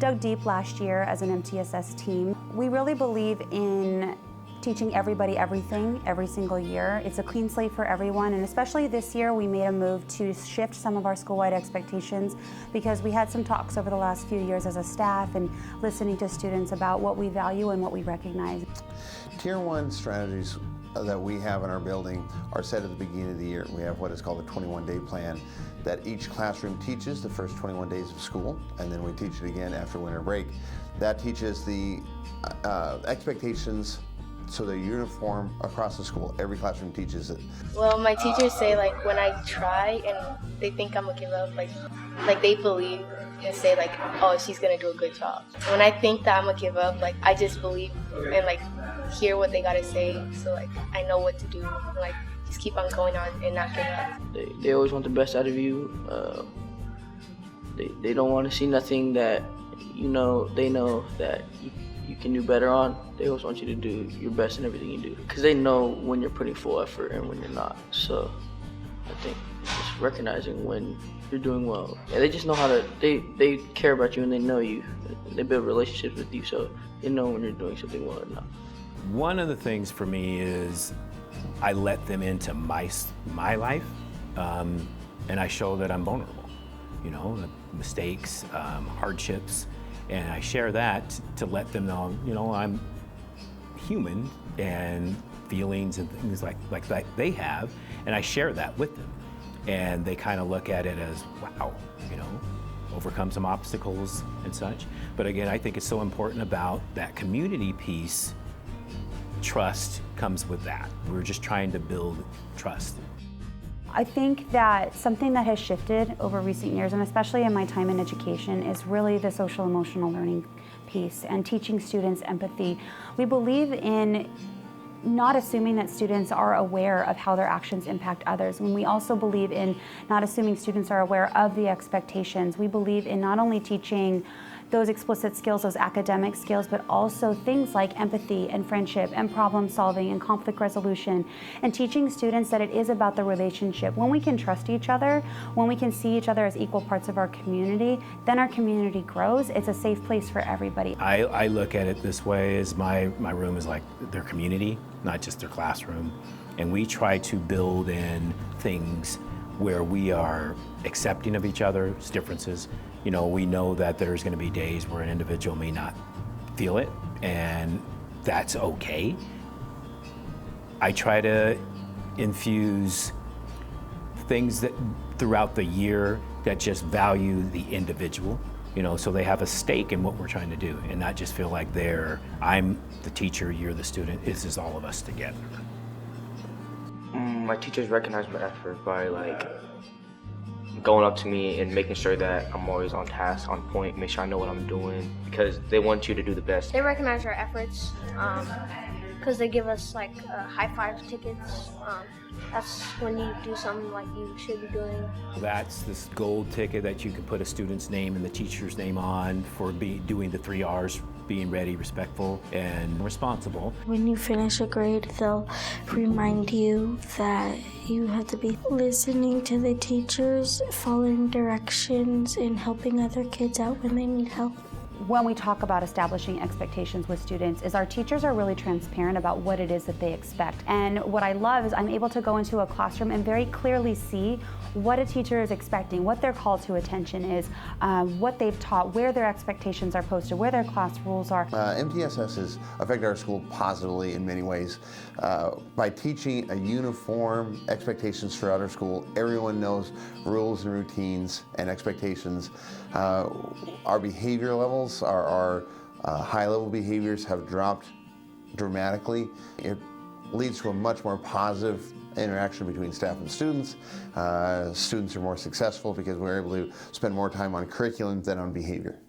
dug deep last year as an MTSS team. We really believe in teaching everybody everything every single year. It's a clean slate for everyone, and especially this year we made a move to shift some of our school-wide expectations because we had some talks over the last few years as a staff and listening to students about what we value and what we recognize. Tier 1 strategies that we have in our building are set at the beginning of the year. We have what is called a 21-day plan that each classroom teaches the first 21 days of school, and then we teach it again after winter break. That teaches the expectations so they're uniform across the school. Every classroom teaches it. Well, my teachers say like when I try and they think I'm gonna give up, like they believe and say like, oh, she's gonna do a good job. When I think that I'm gonna give up, like I just believe and like hear what they gotta say, so like I know what to do. Like just keep on going on and not give up. They always want the best out of you. They don't want to see nothing that they know that you can do better on. They always want you to do your best in everything you do because they know when you're putting full effort and when you're not. So I think it's just recognizing when you're doing well. Yeah, they just know how to, they care about you and they know you. They build relationships with you, so they know when you're doing something well or not. One of the things for me is I let them into my life and I show that I'm vulnerable, the mistakes, hardships, and I share that to let them know, I'm human and feelings and things like that they have, and I share that with them. And they kind of look at it as, wow, overcome some obstacles and such. But again, I think it's so important about that community piece. Trust comes with that. We're just trying to build trust. I think that something that has shifted over recent years, and especially in my time in education, is really the social emotional learning piece and teaching students empathy. We believe in not assuming that students are aware of how their actions impact others. And we also believe in not assuming students are aware of the expectations. We believe in not only teaching those explicit skills, those academic skills, but also things like empathy and friendship and problem solving and conflict resolution, and teaching students that it is about the relationship. When we can trust each other, when we can see each other as equal parts of our community, then our community grows. It's a safe place for everybody. I look at it this way, as my room is like their community, not just their classroom. And we try to build in things where we are accepting of each other's differences. We know that there's going to be days where an individual may not feel it, and that's okay. I try to infuse things that throughout the year that just value the individual, so they have a stake in what we're trying to do and not just feel like I'm the teacher, you're the student, this is all of us together. My teachers recognize my effort by going up to me and making sure that I'm always on task, on point, make sure I know what I'm doing, because they want you to do the best. They recognize our efforts because they give us high five tickets. That's when you do something like you should be doing. That's this gold ticket that you can put a student's name and the teacher's name on for doing the 3 R's, being ready, respectful, and responsible. When you finish a grade, they'll remind you that you have to be listening to the teachers, following directions, and helping other kids out when they need help. When we talk about establishing expectations with students, is our teachers are really transparent about what it is that they expect. And what I love is I'm able to go into a classroom and very clearly see what a teacher is expecting, what their call to attention is, what they've taught, where their expectations are posted, where their class rules are. MTSS has affected our school positively in many ways. By teaching a uniform expectations throughout our school, everyone knows rules and routines and expectations. Our behavior levels, our high-level behaviors have dropped dramatically. It leads to a much more positive interaction between staff and students. Students are more successful because we're able to spend more time on curriculum than on behavior.